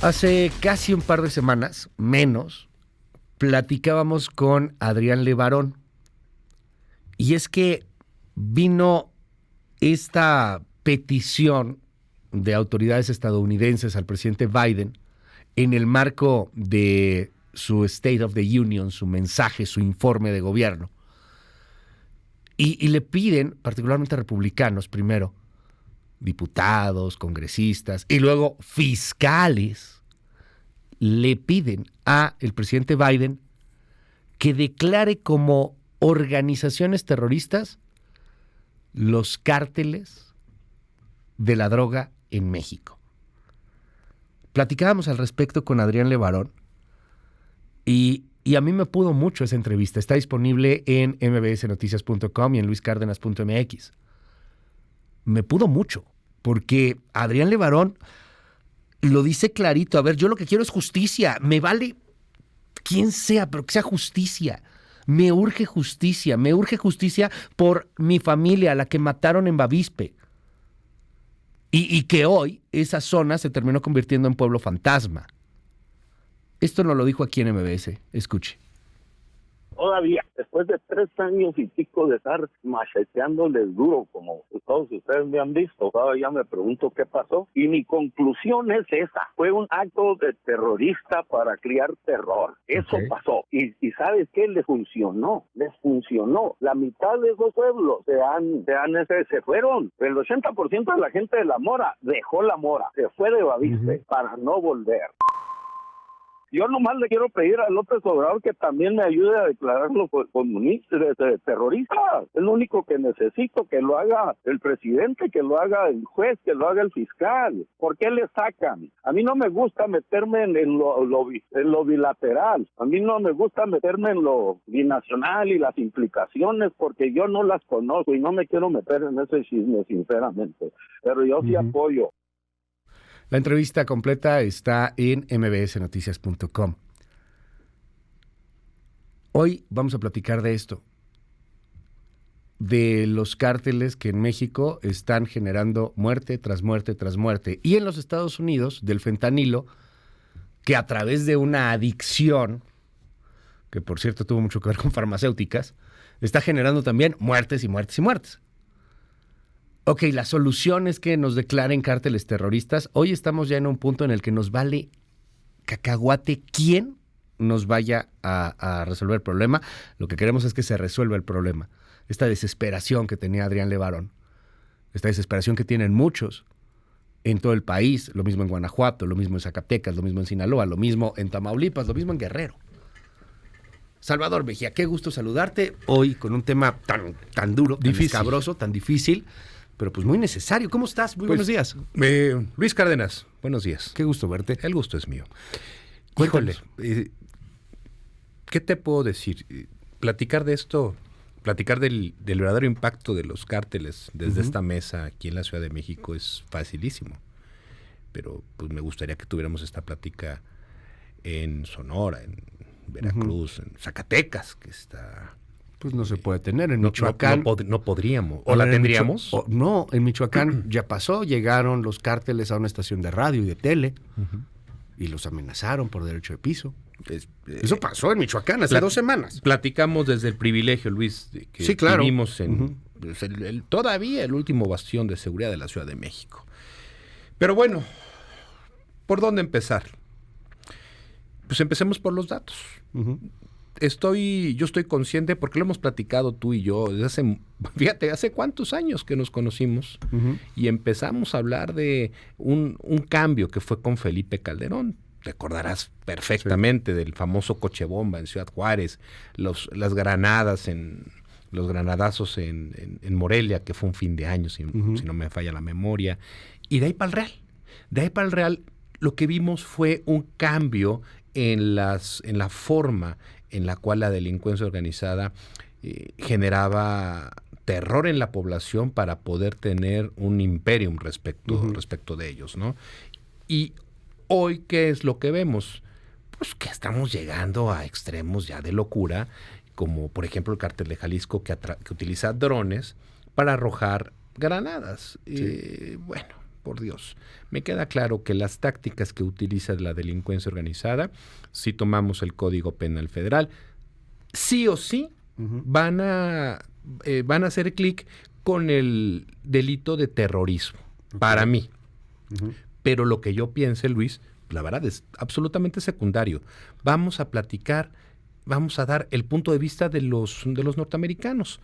Hace casi un par de semanas, menos, platicábamos con Adrián Levarón. Y es que vino esta petición de autoridades estadounidenses al presidente Biden en el marco de su State of the Union, su mensaje, su informe de gobierno. Y le piden, particularmente republicanos primero, diputados, congresistas y luego fiscales, le piden a el presidente Biden que declare como organizaciones terroristas los cárteles de la droga en México. Platicábamos al respecto con Adrián Levarón y a mí me pudo mucho esa entrevista. Está disponible en mbsnoticias.com y en luiscardenas.mx. Me pudo mucho, porque Adrián Levarón lo dice clarito. A ver, yo lo que quiero es justicia. Me vale quien sea, pero que sea justicia. Me urge justicia por mi familia, a la que mataron en Bavispe. Y que hoy esa zona se terminó convirtiendo en pueblo fantasma. Esto nos lo dijo aquí en MBS. Escuche. Todavía, después de 3 años y pico de estar macheteándoles duro, como todos ustedes me han visto, todavía me pregunto qué pasó. Y mi conclusión es esa. Fue un acto de terrorista para criar terror. Eso pasó. Y ¿sabes qué? Les funcionó. La mitad de esos pueblos se fueron. El 80% de la gente de La Mora dejó La Mora. Se fue de Bavispe para no volver. Yo nomás le quiero pedir a López Obrador que también me ayude a declararlo comunista, terrorista. Es lo único que necesito, que lo haga el presidente, que lo haga el juez, que lo haga el fiscal. ¿Por qué le sacan? A mí no me gusta meterme en lo bilateral. A mí no me gusta meterme en lo binacional y las implicaciones porque yo no las conozco y no me quiero meter en ese chisme, sinceramente. Pero yo sí apoyo. La entrevista completa está en mbsnoticias.com. Hoy vamos a platicar de esto, de los cárteles que en México están generando muerte tras muerte tras muerte. Y en los Estados Unidos, del fentanilo, que a través de una adicción, que por cierto tuvo mucho que ver con farmacéuticas, está generando también muertes y muertes y muertes. Ok, la solución es que nos declaren cárteles terroristas. Hoy estamos ya en un punto en el que nos vale cacahuate quién nos vaya a resolver el problema. Lo que queremos es que se resuelva el problema. Esta desesperación que tenía Adrián Levarón, esta desesperación que tienen muchos en todo el país, lo mismo en Guanajuato, lo mismo en Zacatecas, lo mismo en Sinaloa, lo mismo en Tamaulipas, lo mismo en Guerrero. Salvador Mejía, qué gusto saludarte hoy con un tema tan duro, tan escabroso, tan difícil, pero pues muy necesario. ¿Cómo estás? Muy buenos días. Luis Cárdenas, buenos días. Qué gusto verte. El gusto es mío. Cuéntanos. Híjole, ¿qué te puedo decir? Platicar de esto, platicar del verdadero impacto de los cárteles desde esta mesa aquí en la Ciudad de México es facilísimo. Pero pues me gustaría que tuviéramos esta plática en Sonora, en Veracruz, en Zacatecas, que está... Pues no se puede tener. En Michoacán... No podríamos. ¿O la tendríamos? No, en Michoacán ya pasó. Llegaron los cárteles a una estación de radio y de tele y los amenazaron por derecho de piso. Eso pasó en Michoacán hace 2 semanas. Platicamos desde el privilegio, Luis, de que sí, claro. vivimos en pues, todavía el último bastión de seguridad de la Ciudad de México. Pero bueno, ¿por dónde empezar? Pues empecemos por los datos. Yo estoy consciente, porque lo hemos platicado tú y yo, desde hace cuántos años que nos conocimos, y empezamos a hablar de un cambio que fue con Felipe Calderón. Te acordarás perfectamente del famoso coche bomba en Ciudad Juárez, los granadazos en Morelia, que fue un fin de año, si no me falla la memoria, y de ahí para el Real. De ahí para el Real, lo que vimos fue un cambio en la forma en la cual la delincuencia organizada generaba terror en la población para poder tener un imperium respecto de ellos, ¿no? Y hoy, ¿qué es lo que vemos? Pues que estamos llegando a extremos ya de locura, como por ejemplo el cártel de Jalisco que utiliza drones para arrojar granadas. Sí. Bueno, por Dios. Me queda claro que las tácticas que utiliza la delincuencia organizada, si tomamos el Código Penal Federal, sí o sí van a hacer clic con el delito de terrorismo, para mí. Pero lo que yo piense, Luis, la verdad es absolutamente secundario. Vamos a platicar, vamos a dar el punto de vista de los norteamericanos.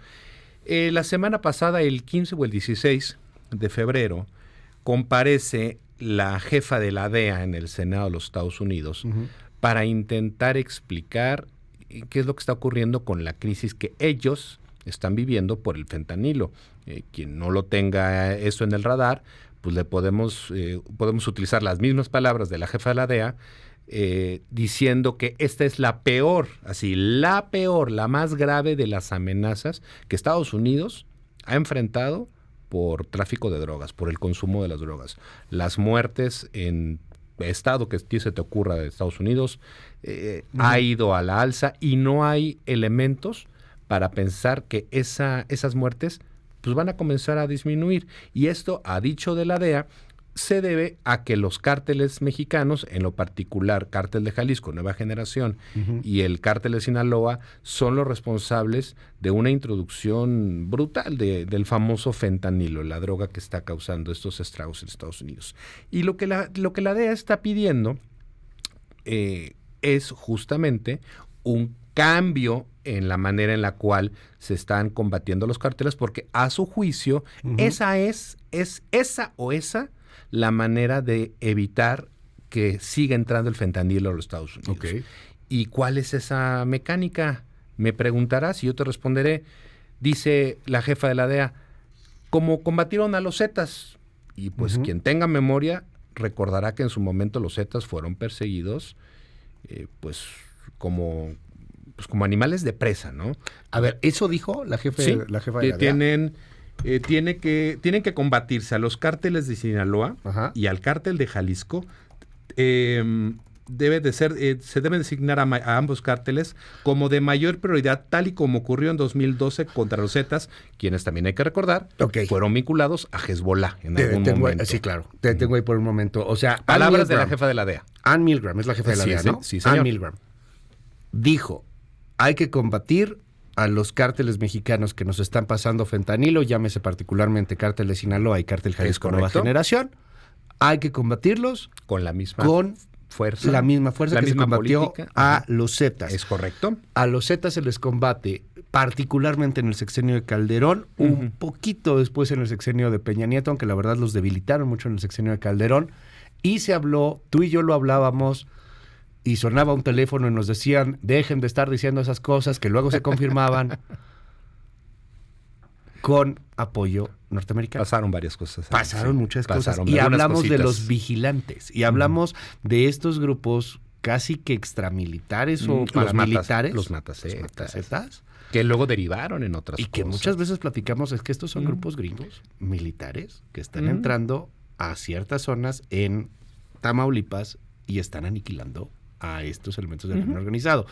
La semana pasada, el 15 o el 16 de febrero, comparece la jefa de la DEA en el Senado de los Estados Unidos para intentar explicar qué es lo que está ocurriendo con la crisis que ellos están viviendo por el fentanilo. Quien no lo tenga eso en el radar, pues le podemos utilizar las mismas palabras de la jefa de la DEA, diciendo que esta es la peor, la más grave de las amenazas que Estados Unidos ha enfrentado por tráfico de drogas, por el consumo de las drogas. Las muertes en estado que a ti se te ocurra de Estados Unidos ha ido a la alza y no hay elementos para pensar que esas muertes pues van a comenzar a disminuir. Y esto, a dicho de la DEA, se debe a que los cárteles mexicanos, en lo particular Cártel de Jalisco, Nueva Generación, y el Cártel de Sinaloa, son los responsables de una introducción brutal del famoso fentanilo, la droga que está causando estos estragos en Estados Unidos. Y lo que la DEA está pidiendo es justamente un cambio en la manera en la cual se están combatiendo los cárteles, porque a su juicio esa es la manera de evitar que siga entrando el fentanilo a los Estados Unidos. Okay. ¿Y cuál es esa mecánica? Me preguntarás y yo te responderé. Dice la jefa de la DEA, como combatieron a los Zetas, y pues quien tenga memoria recordará que en su momento los Zetas fueron perseguidos como animales de presa, ¿no? A ver, ¿eso dijo la jefa de la DEA? Tienen que combatirse a los cárteles de Sinaloa y al cártel de Jalisco. Se debe designar a ambos cárteles como de mayor prioridad, tal y como ocurrió en 2012 contra los Zetas, quienes también hay que recordar fueron vinculados a Hezbollah en algún momento. Sí, claro. Te tengo ahí por un momento. O sea, palabras de la jefa de la DEA. Ann Milgram es la jefa de la DEA, ¿no? Sí, señor. Ann Milgram dijo, hay que combatir a los cárteles mexicanos que nos están pasando fentanilo, llámese particularmente Cártel de Sinaloa y Cártel Jalisco Nueva Generación. Hay que combatirlos con la misma fuerza. La misma fuerza que se combatió a los Zetas. Es correcto. A los Zetas se les combate particularmente en el sexenio de Calderón, un poquito después en el sexenio de Peña Nieto, aunque la verdad los debilitaron mucho en el sexenio de Calderón. Y se habló, tú y yo lo hablábamos, y sonaba un teléfono y nos decían, dejen de estar diciendo esas cosas que luego se confirmaban con apoyo norteamericano. Pasaron varias cosas. Pasaron muchas cosas. Y hablamos de los vigilantes. Y hablamos de estos grupos casi que extramilitares o paramilitares. Los matacetas. Que luego derivaron en otras cosas. Y que muchas veces platicamos es que estos son grupos gringos, militares, que están entrando a ciertas zonas en Tamaulipas y están aniquilando a estos elementos del crimen organizado.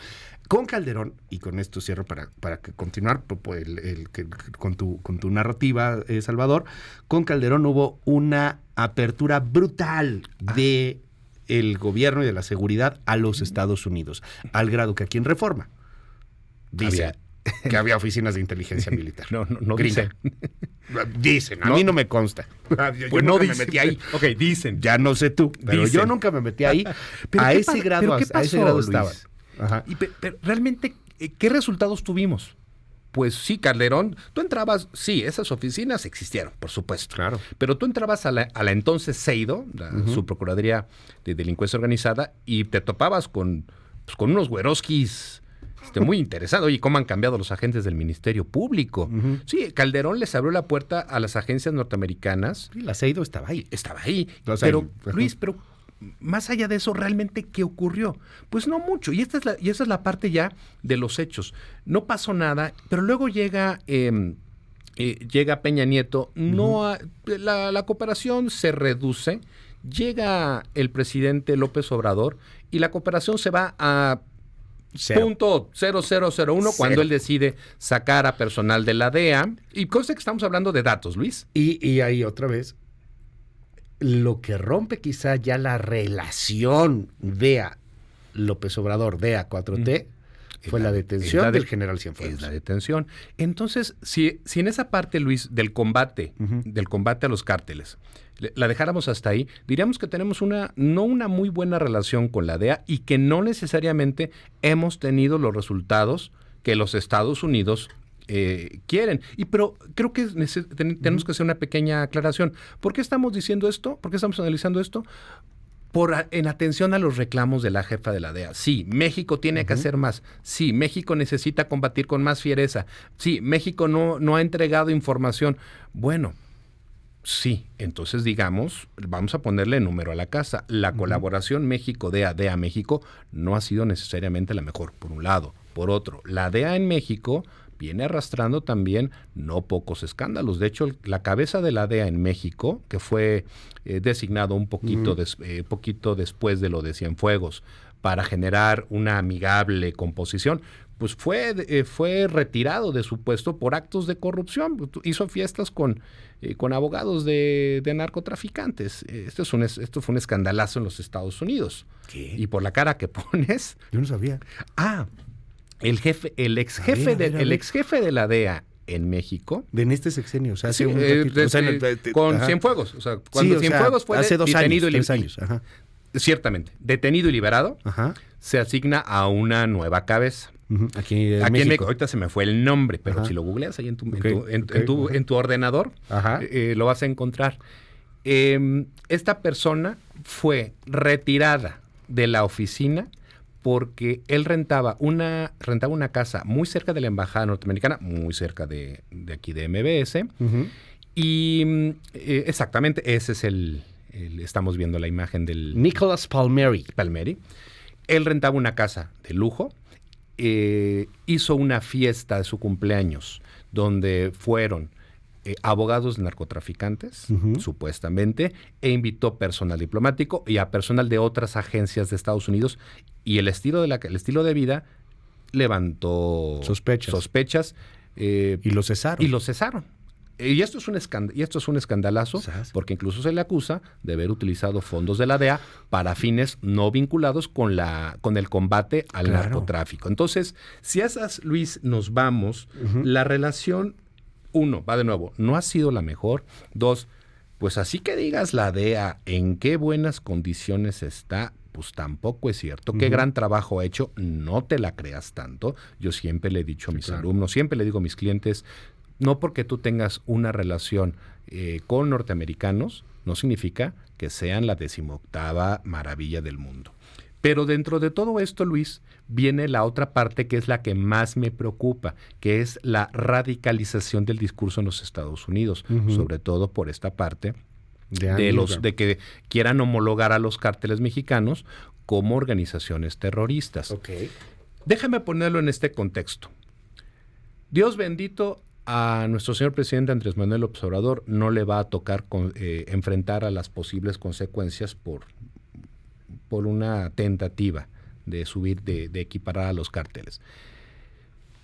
Con Calderón, y con esto cierro para continuar con tu narrativa, Salvador, con Calderón hubo una apertura brutal de el gobierno y de la seguridad a los Estados Unidos, al grado que aquí en Reforma dice que había oficinas de inteligencia militar. No dicen. Dicen, a mí no me consta. Pues no me metí ahí. Ok, dicen. Ya no sé tú, pero dicen. Yo nunca me metí ahí. A ese grado estaba. Pero realmente, ¿qué resultados tuvimos? Pues sí, Calderón, tú entrabas, sí, esas oficinas existieron, por supuesto. Claro. Pero tú entrabas a la entonces CEIDO, su Procuraduría de Delincuencia Organizada, y te topabas con unos güeroskis muy interesados. Oye, ¿cómo han cambiado los agentes del Ministerio Público? Sí, Calderón les abrió la puerta a las agencias norteamericanas. Sí, la CEIDO estaba ahí. Pero, Luis, más allá de eso, ¿realmente qué ocurrió? Pues no mucho. Y esa es la parte ya de los hechos. No pasó nada, pero luego llega Peña Nieto. La cooperación se reduce. Llega el presidente López Obrador y la cooperación se va a .0001 cuando él decide sacar a personal de la DEA. Y cosa que estamos hablando de datos, Luis. Y ahí otra vez, lo que rompe quizá ya la relación DEA López Obrador, DEA 4T, fue la detención del general Cienfuegos. Es la detención. Entonces, si en esa parte, Luis, del combate a los cárteles, la dejáramos hasta ahí, diríamos que tenemos no una muy buena relación con la DEA y que no necesariamente hemos tenido los resultados que los Estados Unidos quieren. Pero creo que tenemos que hacer una pequeña aclaración. ¿Por qué estamos diciendo esto? ¿Por qué estamos analizando esto? En atención a los reclamos de la jefa de la DEA. Sí, México tiene que hacer más. Sí, México necesita combatir con más fiereza. Sí, México no ha entregado información. Bueno, sí, entonces digamos, vamos a ponerle número a la casa. La colaboración México-DEA, DEA-México no ha sido necesariamente la mejor, por un lado. Por otro, la DEA en México viene arrastrando también no pocos escándalos. De hecho, la cabeza de la DEA en México, que fue designado un poquito después de lo de Cienfuegos para generar una amigable composición, pues fue retirado de su puesto por actos de corrupción. Hizo fiestas con abogados de narcotraficantes. Esto fue un escandalazo en los Estados Unidos. ¿Qué? Y por la cara que pones... Yo no sabía. El ex jefe de la DEA en México. En este sexenio, o sea, hace Sí, un ratito. con Ajá. Cienfuegos. O sea, cuando Cienfuegos fue hace 2 detenido años, 3 años. Ajá. Ciertamente, detenido y liberado, Ajá. se asigna a una nueva cabeza. Aquí en Aquí en México. México, ahorita se me fue el nombre, pero Ajá. si lo googleas ahí en Ok. tu ordenador, Ajá. lo vas a encontrar. Esta persona fue retirada de la oficina porque él rentaba una casa muy cerca de la embajada norteamericana, muy cerca de aquí de MBS, y exactamente ese es estamos viendo la imagen del Nicholas Palmieri. Él rentaba una casa de lujo, hizo una fiesta de su cumpleaños donde fueron abogados de narcotraficantes, supuestamente, e invitó personal diplomático y a personal de otras agencias de Estados Unidos, y el estilo de vida levantó sospechas Y lo cesaron. Y esto es un escandalazo, ¿Sabes? porque incluso se le acusa de haber utilizado fondos de la DEA para fines no vinculados con el combate al narcotráfico. Entonces, si a esas, Luis, nos vamos, la relación, uno, va de nuevo, no ha sido la mejor. Dos, pues así que digas la DEA en qué buenas condiciones está, pues tampoco es cierto. Qué gran trabajo ha hecho, no te la creas tanto. Yo siempre le he dicho a mis alumnos, siempre le digo a mis clientes, no porque tú tengas una relación con norteamericanos, no significa que sean la 18ª maravilla del mundo. Pero dentro de todo esto, Luis, viene la otra parte que es la que más me preocupa, que es la radicalización del discurso en los Estados Unidos, sobre todo por esta parte de que quieran homologar a los cárteles mexicanos como organizaciones terroristas. Okay. Déjame ponerlo en este contexto. Dios bendito, a nuestro señor presidente Andrés Manuel López Obrador no le va a tocar enfrentar a las posibles consecuencias por una tentativa de equiparar a los cárteles.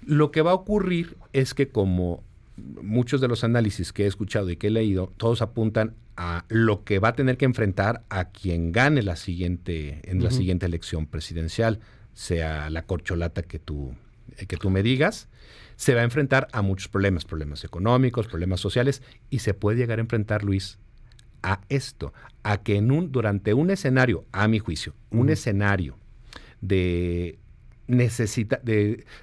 Lo que va a ocurrir es que, como muchos de los análisis que he escuchado y que he leído, todos apuntan a lo que va a tener que enfrentar a quien gane la siguiente elección presidencial, sea la corcholata que tú me digas. Se va a enfrentar a muchos problemas económicos, problemas sociales, y se puede llegar a enfrentar, Luis, a esto, a que durante un escenario, a mi juicio, un escenario de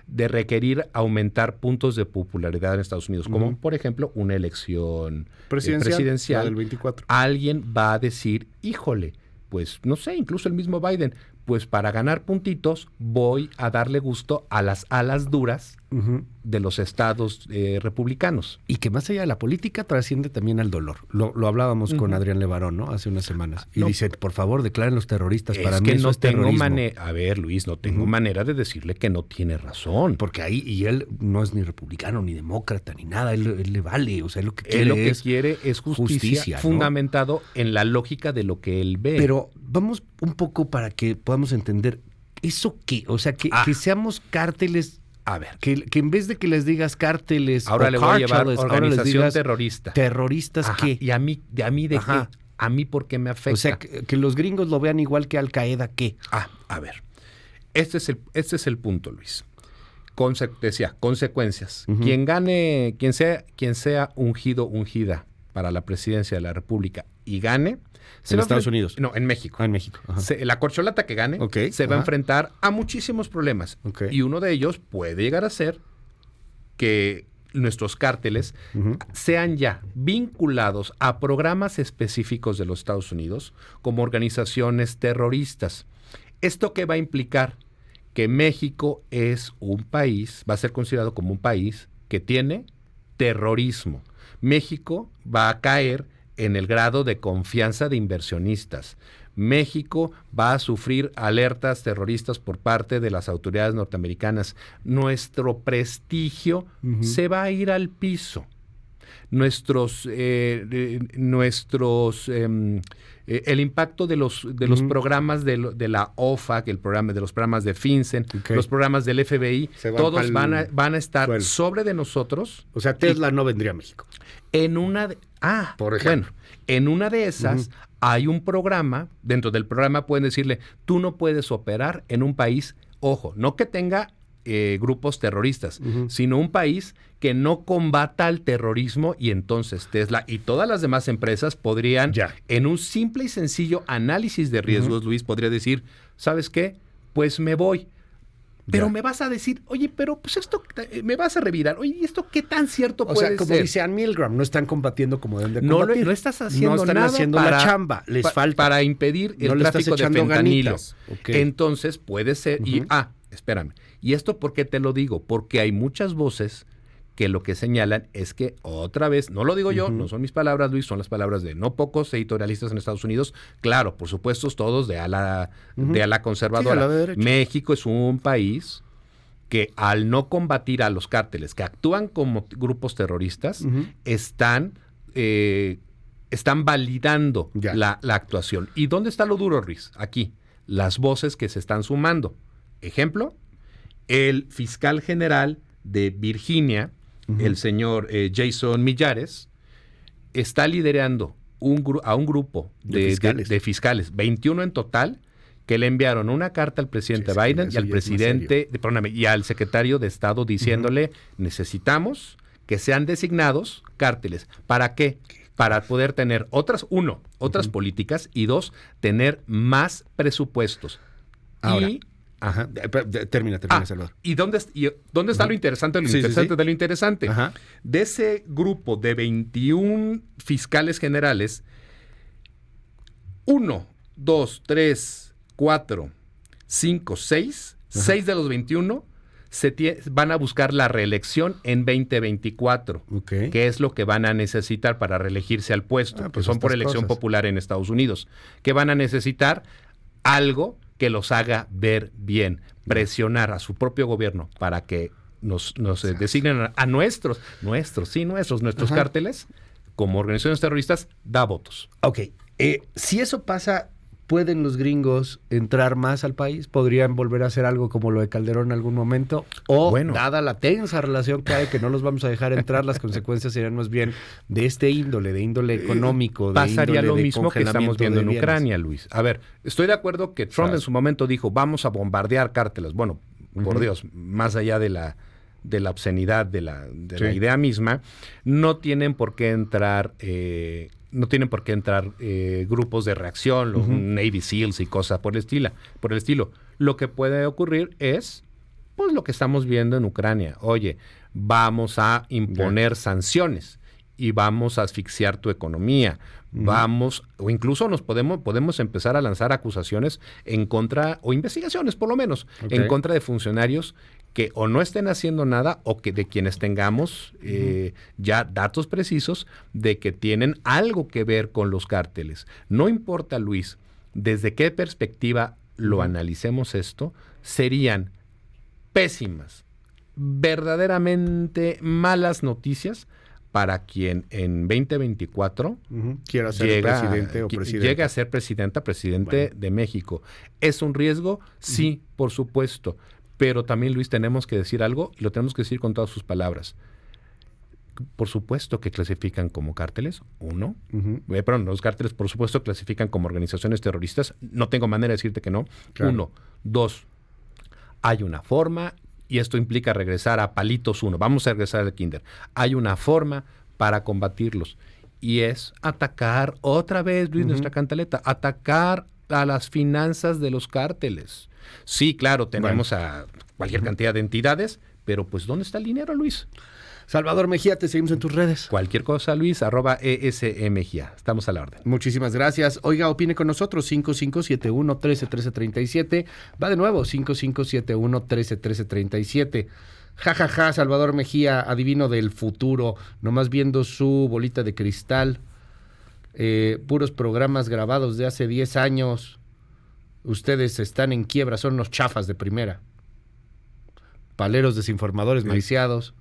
requerir aumentar puntos de popularidad en Estados Unidos, como por ejemplo una elección presidencial del 24. Alguien va a decir, híjole, pues no sé, incluso el mismo Biden, pues para ganar puntitos voy a darle gusto a las alas duras de los estados republicanos. Y que más allá de la política trasciende también al dolor. Lo hablábamos con Adrián Levarón, ¿no? Hace unas semanas. Y dice, por favor, declaren los terroristas. Para mí eso es terrorismo. A ver, Luis, no tengo manera de decirle que no tiene razón. Porque ahí, y él no es ni republicano, ni demócrata, ni nada. Él le vale. O sea, lo que quiere él lo que quiere es justicia, ¿no? Fundamentado en la lógica de lo que él ve. Pero vamos un poco para que podamos entender, ¿eso qué? O sea, que seamos cárteles. A ver, que en vez de que les digas cárteles ahora o le voy a llevar carteles, organización ahora les digas terrorista. ¿Terroristas qué? ¿Y a mí de qué? ¿A mí por qué me afecta? O sea, que los gringos lo vean igual que Al Qaeda, ¿qué? A ver. Este es el punto, Luis. Decía, consecuencias. Uh-huh. Quien gane, quien sea ungida para la presidencia de la República y gane... ¿En Estados Unidos? No, en México. En México. La corcholata que gane se va a enfrentar a muchísimos problemas. Y uno de ellos puede llegar a ser que nuestros cárteles sean ya vinculados a programas específicos de los Estados Unidos como organizaciones terroristas. ¿Esto qué va a implicar? Que México es un país, va a ser considerado como un país que tiene terrorismo. México va a caer en el grado de confianza de inversionistas. México va a sufrir alertas terroristas por parte de las autoridades norteamericanas. Nuestro prestigio se va a ir al piso. El impacto de los programas de la OFAC, de los programas de FinCEN, los programas del FBI, todos van a estar sobre de nosotros. O sea, Tesla no vendría a México. Por ejemplo, en una de esas hay un programa, dentro del programa pueden decirle, tú no puedes operar en un país, ojo, no que tenga grupos terroristas, sino un país que no combata al terrorismo, y entonces Tesla y todas las demás empresas podrían, en un simple y sencillo análisis de riesgos, Luis, podría decir, ¿sabes qué? Pues me voy. Pero me vas a decir, oye, pero pues esto, me vas a revirar, oye, ¿esto qué tan cierto puede ser? O sea, como dice Ann Milgram, no están combatiendo como deben de combatir. No estás haciendo no están nada haciendo la chamba, les falta. Para impedir el tráfico de fentanilo. Entonces puede ser, espérame, ¿y esto por qué te lo digo? Porque hay muchas voces que lo que señalan es que otra vez, no lo digo yo, no son mis palabras, Luis, son las palabras de no pocos editorialistas en Estados Unidos, claro, por supuesto, todos de ala conservadora. Sí, México es un país que al no combatir a los cárteles que actúan como grupos terroristas, están validando la actuación. ¿Y dónde está lo duro, Ruiz? Aquí, las voces que se están sumando. Ejemplo, el fiscal general de Virginia, el señor Jason Miyares, está liderando a un grupo de fiscales, 21 en total, que le enviaron una carta al presidente Biden y al presidente, y al secretario de Estado diciéndole, necesitamos que sean designados cárteles. ¿Para qué? Para poder tener otras políticas, y 2, tener más presupuestos. Ahora, termina, Salvador. ¿Y dónde está lo interesante de lo interesante? De ese grupo de 21 fiscales generales, 1, 2, 3, 4, 5, 6 de los 21 van a buscar la reelección en 2024, que es lo que van a necesitar para reelegirse al puesto, que son por elección popular en Estados Unidos, que van a necesitar algo que los haga ver bien, presionar a su propio gobierno para que nos designen a nuestros cárteles como organizaciones terroristas, da votos. Si eso pasa, ¿pueden los gringos entrar más al país? ¿Podrían volver a hacer algo como lo de Calderón en algún momento? Dada la tensa relación que hay, que no los vamos a dejar entrar, las consecuencias serían más bien de este índole, de índole económico, pasaría lo mismo que estamos viendo en Ucrania, Luis. A ver, estoy de acuerdo que Trump en su momento dijo, vamos a bombardear cárteles. Bueno, por Dios, más allá de la obscenidad de la idea misma, no tienen por qué entrar grupos de reacción, los Navy SEALs y cosas por el estilo. Lo que puede ocurrir es, pues, lo que estamos viendo en Ucrania. Oye, vamos a imponer sanciones y vamos a asfixiar tu economía. O incluso podemos empezar a lanzar acusaciones en contra, o investigaciones por lo menos, en contra de funcionarios que o no estén haciendo nada, o que de quienes tengamos ya datos precisos de que tienen algo que ver con los cárteles. No importa, Luis, desde qué perspectiva lo analicemos esto, serían pésimas, verdaderamente malas noticias para quien en 2024 quiera ser presidente o presidenta. Llegue a ser presidente de México. ¿Es un riesgo? Sí, por supuesto. Pero también, Luis, tenemos que decir algo, y lo tenemos que decir con todas sus palabras. por supuesto que clasifican como cárteles, uno. Ujú. Perdón, los cárteles por supuesto clasifican como organizaciones terroristas. No tengo manera de decirte que no. Claro. Uno. Dos, hay una forma, y esto implica regresar a palitos uno. Vamos a regresar al kinder. Hay una forma para combatirlos. Y es atacar otra vez, Luis, nuestra cantaleta, atacar a las finanzas de los cárteles. Sí, claro, tenemos a cualquier cantidad de entidades, pero pues ¿dónde está el dinero, Luis? Salvador Mejía, te seguimos en tus redes. Cualquier cosa, Luis, @ESMGIA. Estamos a la orden. Muchísimas gracias. Oiga, opine con nosotros, 5571-131337. Va de nuevo, 5571-131337. Ja, ja, ja, Salvador Mejía, adivino del futuro, nomás viendo su bolita de cristal. Puros programas grabados de hace 10 años. Ustedes están en quiebra, son unos chafas de primera. Paleros desinformadores, maliciados.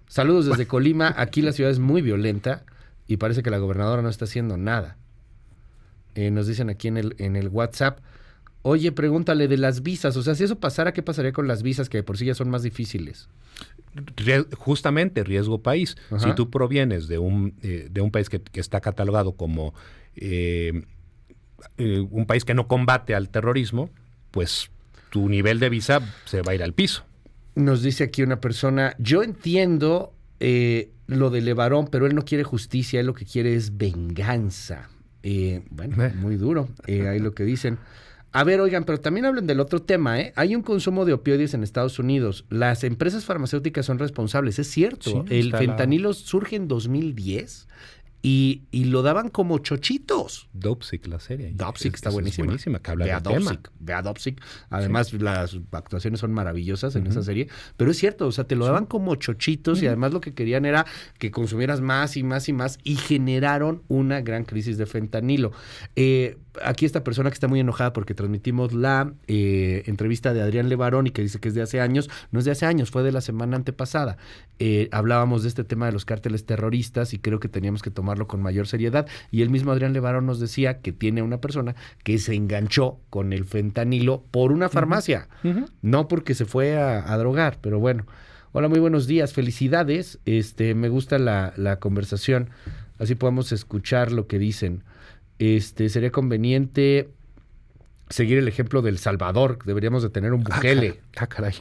Saludos desde Colima. Aquí la ciudad es muy violenta y parece que la gobernadora no está haciendo nada. Nos dicen aquí en el WhatsApp, oye, pregúntale de las visas. O sea, si eso pasara, ¿qué pasaría con las visas que de por sí ya son más difíciles? Justamente riesgo país. Ajá. Si tú provienes de un país que está catalogado como un país que no combate al terrorismo, pues tu nivel de visa se va a ir al piso. Nos dice aquí una persona, yo entiendo lo de Levarón, pero él no quiere justicia, él lo que quiere es venganza. Bueno, muy duro. Ahí lo que dicen. A ver, oigan, pero también hablen del otro tema, ¿eh? Hay un consumo de opioides en Estados Unidos. Las empresas farmacéuticas son responsables, es cierto. Sí, El fentanilo surge en 2010 y lo daban como chochitos. Dopsic, la serie. Dopsic está Es buenísima. buenísima, que habla Ve a del tema. Dopsic, ve a Dopsic. Además, las actuaciones son maravillosas en esa serie. Pero es cierto, o sea, te lo daban como chochitos y además lo que querían era que consumieras más y más y más y generaron una gran crisis de fentanilo. Aquí esta persona que está muy enojada porque transmitimos la entrevista de Adrián Levarón y que dice que es de hace años. No es de hace años, fue de la semana antepasada. Hablábamos de este tema de los cárteles terroristas y creo que teníamos que tomarlo con mayor seriedad. Y el mismo Adrián Levarón nos decía que tiene una persona que se enganchó con el fentanilo por una farmacia, no porque se fue a drogar, pero bueno. Hola, muy buenos días, felicidades. Me gusta la conversación, así podemos escuchar lo que dicen. Sería conveniente seguir el ejemplo del Salvador, deberíamos de tener un Bukele. Caray.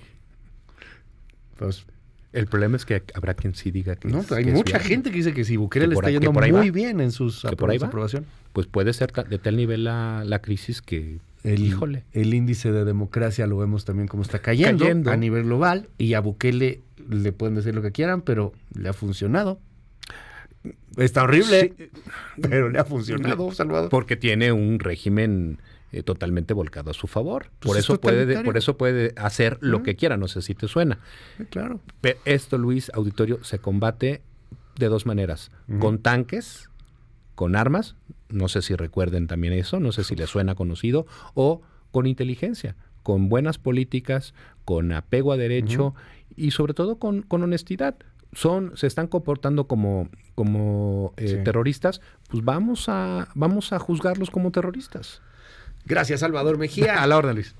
Pues, El problema es que habrá quien sí diga que no, es, hay que es mucha viable. gente que dice que si Bukele Que le por está ahí- yendo que por ahí muy va. bien en sus Que por ahí va. aprobación. Pues puede ser de tal nivel la crisis que, híjole. El índice de democracia lo vemos también como está cayendo a nivel global y a Bukele le pueden decir lo que quieran, pero le ha funcionado. Está horrible, Sí. pero le ha funcionado, Salvador. Porque tiene un régimen totalmente volcado a su favor. Pues Por es eso totalitario. por eso puede hacer lo que quiera. No sé si te suena. Claro. Pero esto, Luis, auditorio, se combate de dos maneras. Con tanques, con armas, no sé si recuerden también eso, no sé si les suena conocido, o con inteligencia, con buenas políticas, con apego a derecho y sobre todo con honestidad. Se están comportando como terroristas, pues vamos a juzgarlos como terroristas. Gracias, Salvador Mejía. A la orden, Luis.